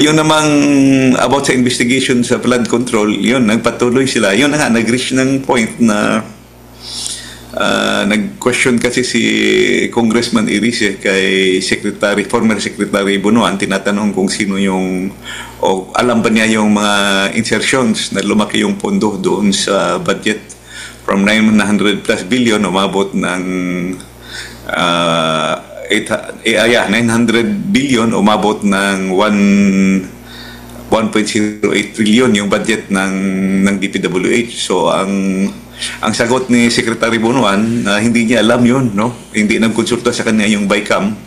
Yun namang about sa investigation sa flood control, yun, nagpatuloy sila. Yun na nga, nag-reach ng point na nag-question kasi si Congressman Irice kay former Secretary Bunuan, tinatanong kung sino yung, o alam ba niya yung mga insertions na lumaki yung pondo doon sa budget from 900 plus billion, umabot ng 900 billion, umabot ng 1.08 trillion yung budget ng DPWH. So ang sagot ni Secretary Bunuan, hindi niya alam yun, no? Hindi nagkonsulta sa kanya yung BICAM.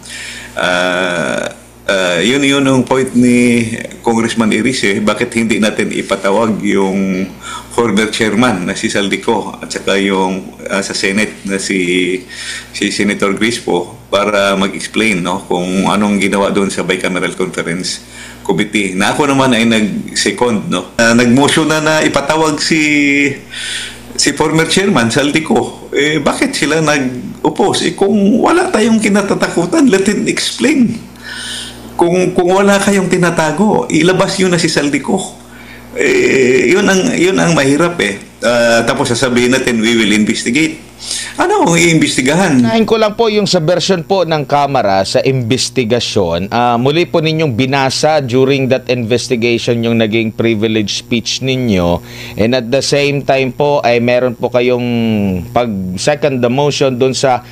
Yun ang point ni Congressman Irice, bakit hindi natin ipatawag yung former chairman na si Saldico at saka yung sa Senate na si Senator Crispo para mag-explain, no, kung anong ginawa doon sa Bicameral Conference Committee. Na ako naman ay nag-second, no? Nag-motion na ipatawag si former chairman Saldico. Bakit sila nag-oppose? Kung wala tayong kinatatakutan, let him explain. Kung wala kayong tinatago, ilabas yun na si Saldico. Yun ang mahirap tapos sasabihin natin, we will investigate. Ano ang iimbestigahan? Nahin ko lang po yung sa version po ng Kamara sa investigasyon. Muli po ninyong binasa during that investigation yung naging privilege speech ninyo. And at the same time po ay meron po kayong pag-second the motion dun sa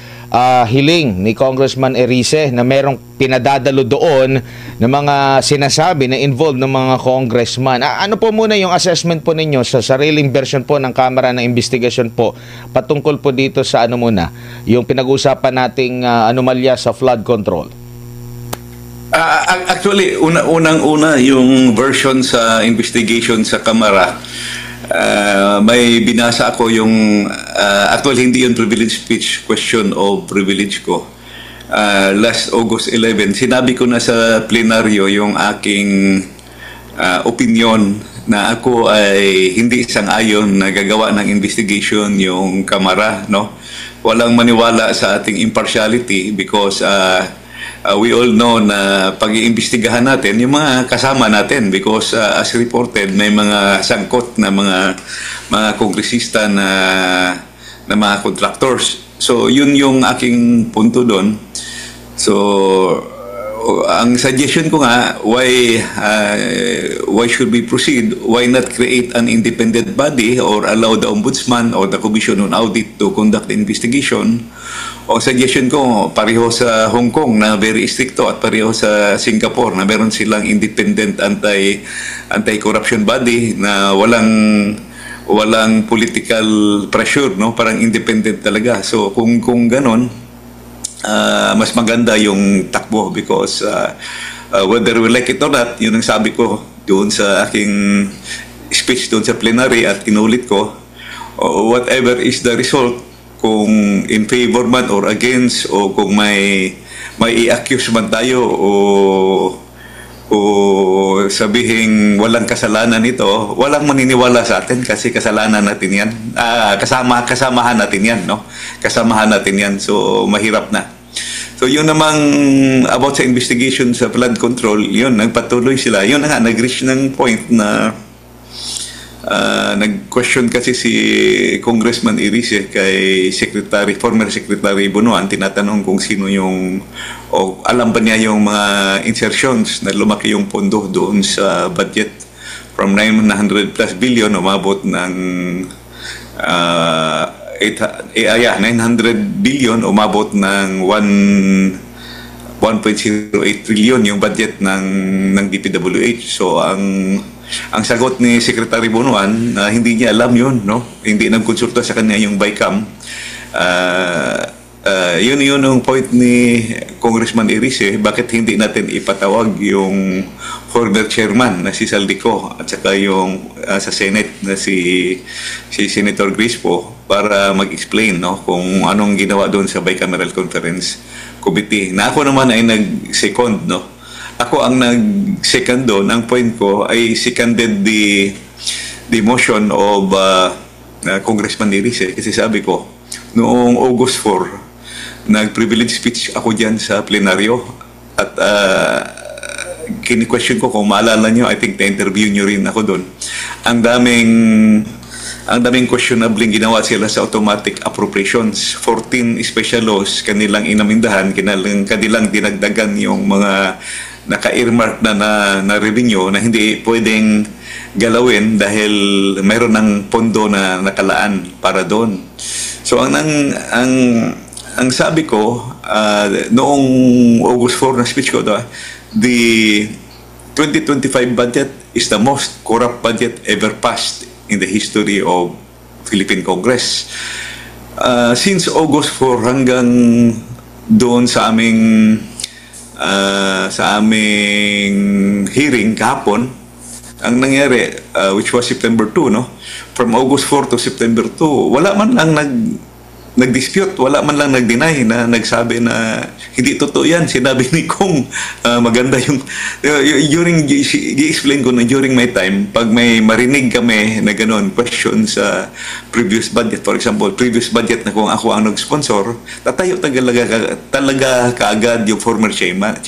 hiling ni Congressman Irice na merong pinadadalo doon ng mga sinasabi na involved ng mga congressman. Ano po muna yung assessment po ninyo sa sariling version po ng Kamara ng investigasyon po patungkol po dito sa ano muna, yung pinag-usapan nating anomalya sa flood control? Actually, unang-una yung version sa investigation sa Kamara. May binasa ako yung actually hindi yung privilege speech, question of privilege ko. Last August 11, sinabi ko na sa plenaryo yung aking opinion na ako ay hindi sang-ayon na gagawa ng investigation yung Kamara, no? Walang maniwala sa ating impartiality because we all know na pag-iimbestigahan natin yung mga kasama natin because as reported may mga sangkot na mga kongresista na mga contractors. So yun yung aking punto doon. So ang suggestion ko nga, why should we proceed? Why not create an independent body or allow the Ombudsman or the Commission on Audit to conduct the investigation? O suggestion ko, pareho sa Hong Kong na very stricto at pareho sa Singapore na meron silang independent anti-corruption body na walang political pressure, no? Parang independent talaga. So kung ganon, mas maganda yung takbo because whether we like it or not, yun ang sabi ko doon sa aking speech doon sa plenary at inulit ko, whatever is the result, kung in favor man or against o kung may i-accuse man tayo o sabihing walang kasalanan ito, walang maniniwala sa atin kasi kasalanan natin yan. Kasamahan natin yan, no? Kasamahan natin yan. So, mahirap na. So, yun namang about sa investigation sa flood control, yun, nagpatuloy sila. Yun na nga, nag-reach ng point na nag-question kasi si Congressman Irice kay former Secretary Bunuan, tinatanong kung sino yung, o alam ba niya yung mga insertions na lumaki yung pondo doon sa budget from 900 plus billion, umabot ng 900 billion, umabot ng 1.08 trillion yung budget ng DPWH. So ang sagot ni Secretary Bunuan, hindi niya alam yun, no? Hindi nagkonsulta sa kanya yung BICAM. Yun ang point ni Congressman Irice, bakit hindi natin ipatawag yung former chairman na si Saldico at saka yung sa Senate na si Senator Crispo para mag-explain, no, kung anong ginawa doon sa Bicameral Conference Committee. Na ako naman ay nag-second, no? Ako ang nag-second doon. Ang point ko ay seconded the motion of Congressman Irice kasi sabi ko, noong August 4, nag-privilege speech ako dyan sa plenaryo at kini-question ko, kung maalala nyo, I think na-interview nyo rin ako doon. Ang daming questionable ginawa sila sa automatic appropriations. 14 special laws kanilang inamindahan, kanilang dinagdagan yung mga naka-earmark na revenue na hindi pwedeng galawin dahil mayroon ng pondo na nakalaan para doon. So ang sabi ko noong August 4 na speech ko, the 2025 budget is the most corrupt budget ever passed in the history of Philippine Congress. Since August 4 hanggang doon sa aming hearing kahapon, ang nangyari, which was September 2, no? From August 4 to September 2, wala man lang nag-dispute, wala man lang nag-deny na nagsabi na hindi totoo yan. Sinabi ni Kong maganda yung during, i-explain ko na during my time, pag may marinig kami na gano'n, question sa previous budget, for example, previous budget na kung ako ang nag-sponsor, tatayo talaga kaagad yung former chairman.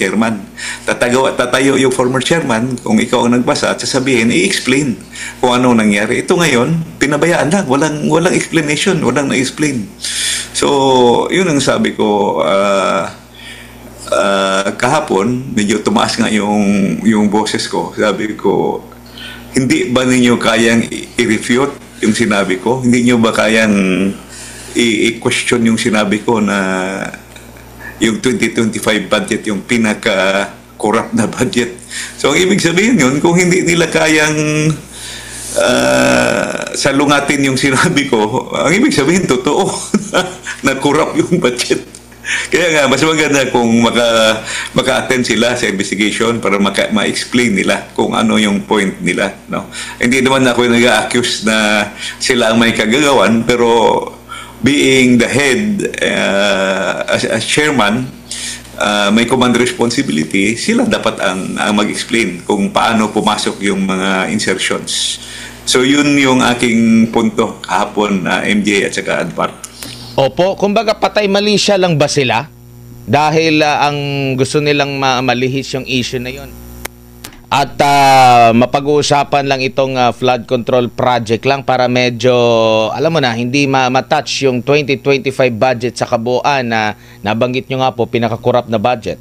Tatayo yung former chairman kung ikaw ang nagbasa at sasabihin, i-explain kung ano nangyari. Ito ngayon, pinabayaan lang, walang explanation, walang na-explain. So, yun ang sabi ko, kahapon, medyo tumaas nga yung boses ko. Sabi ko, hindi ba ninyo kayang i-refute yung sinabi ko? Hindi nyo ba kayang i-question yung sinabi ko na yung 2025 budget, yung pinaka-corrupt na budget? So, ang ibig sabihin yun, kung hindi nila kayang salungatin yung sinabi ko, ang ibig sabihin, totoo na corrupt yung budget. Kaya nga, mas maganda kung maka-attend sila sa investigation para ma-explain nila kung ano yung point nila. No? Hindi naman ako nag-accuse na sila ang may kagagawan, pero being the head, as chairman, may command responsibility, sila dapat ang mag-explain kung paano pumasok yung mga insertions. So yun yung aking punto kahapon na MJ at saka Advar. Opo, kumbaga patay mali siya lang ba sila? Dahil ang gusto nilang malihis yung issue na yun. At mapag-uusapan lang itong flood control project lang para medyo, alam mo na, hindi matouch yung 2025 budget sa kabuuan na nabanggit nyo nga po, pinaka-corrupt na budget.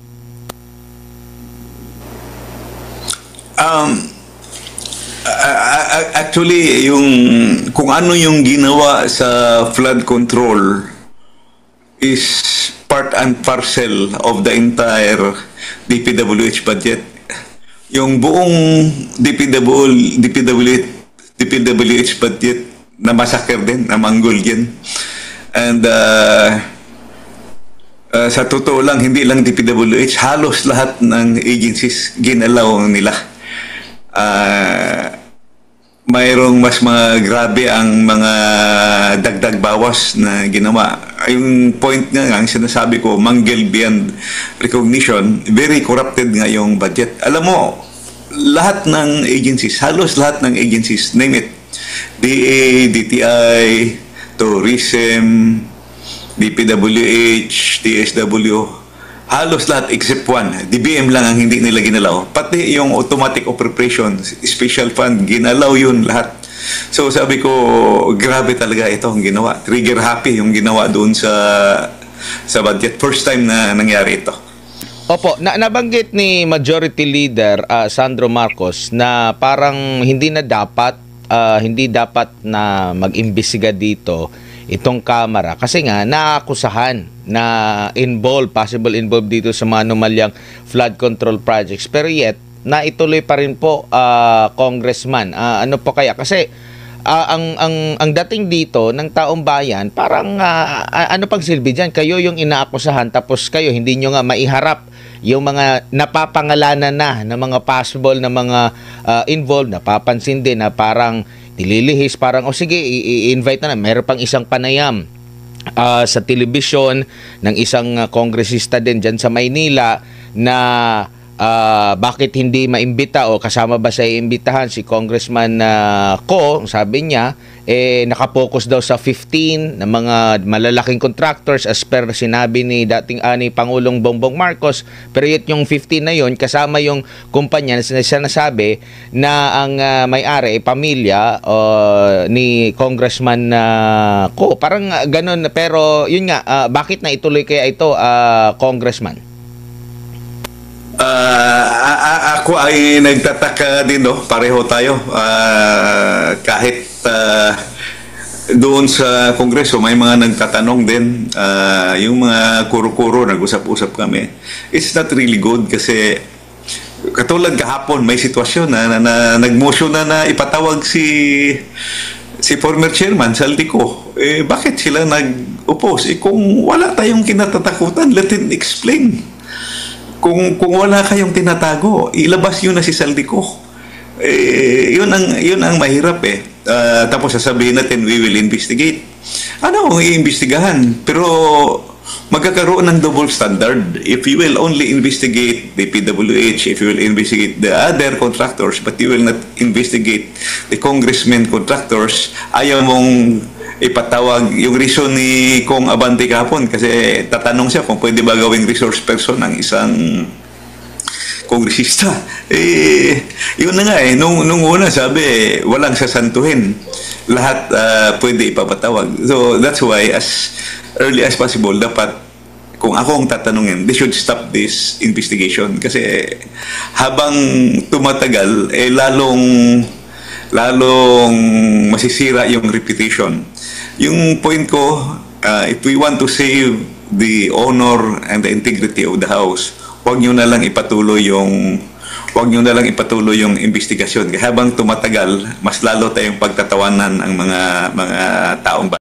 Actually, kung ano yung ginawa sa flood control is part and parcel of the entire DPWH budget. Yung buong DPWH budget na massacre din, na manggol din. And sa totoo lang, hindi lang DPWH, halos lahat ng agencies ginalaw nila. Mayroong mas mga grabe ang mga dagdag bawas na ginawa. Yung point nga, ang sinasabi ko, manggel beyond recognition, very corrupted nga yung budget. Alam mo, lahat ng agencies, halos lahat ng agencies, name it, DA, DTI, Tourism, DPWH, TSW, halos lahat except one. DBM lang ang hindi nila ginalaw. Pati yung automatic appropriations, special fund, ginalaw yun lahat. So sabi ko, grabe talaga ito ang ginawa. Trigger happy yung ginawa doon sa budget. First time na nangyari ito. Opo, nabanggit ni Majority Leader Sandro Marcos na parang hindi dapat na mag-imbestiga dito itong Kamara kasi nga naakusahan na possible involved dito sa mga anomalyang flood control projects, pero yet naituloy pa rin po, Congressman. Ano po kaya? Kasi ang dating dito ng taong bayan, parang ano pang silbi dyan? Kayo yung inaakusahan tapos kayo hindi nyo nga maiharap yung mga napapangalanan na ng mga possible na mga involved, napapansin din na parang nililihis, parang sige, i-invite na meron pang isang panayam sa telebisyon ng isang kongresista din dyan sa Maynila na bakit hindi maimbita o kasama ba sa iimbitahan si Congressman Ko, sabi niya, nakapokus daw sa 15 na mga malalaking contractors as per sinabi ni dating ni Pangulong Bongbong Marcos. Pero yung 15 na yun, kasama yung kumpanya na sinasabi na ang may-ari, pamilya ni Congressman Ko. Parang ganun, pero yun nga, bakit na ituloy kaya ito, Congressman? Ako ay nagtataka din, no? Pareho tayo. Kahit doon sa Kongreso, may mga nagtatanong din. Yung mga kuro-kuro, nag-usap-usap kami. It's not really good kasi katulad kahapon, may sitwasyon na nag-motion na ipatawag si former chairman, Saldico. Bakit sila nag-oppose? Kung wala tayong kinatatakutan, let him explain. Kung wala kayong tinatago, ilabas yun na si Saldico. Yun ang mahirap tapos sasabihin natin, we will investigate. Ano ang iimbestigahan? Pero magkakaroon ng double standard. If you will only investigate the PWH, if you will investigate the other contractors, but you will not investigate the congressmen contractors, ayaw mong ipatawag yung reason ni Kong Abante kahapon kasi tatanong siya kung pwede ba gawing resource person ng isang kongresista. Yun na nga nung una sabi, walang sasantuhin. Lahat pwede ipapatawag. So that's why as early as possible, dapat kung ako ang tatanungin, they should stop this investigation kasi habang tumatagal, lalong masisira yung reputation. Yung point ko, if we want to save the honor and the integrity of the House, huwag nyo na lang ipatuloy yung investigasyon. Habang tumatagal, mas lalo tayong pagtatawanan ang mga taong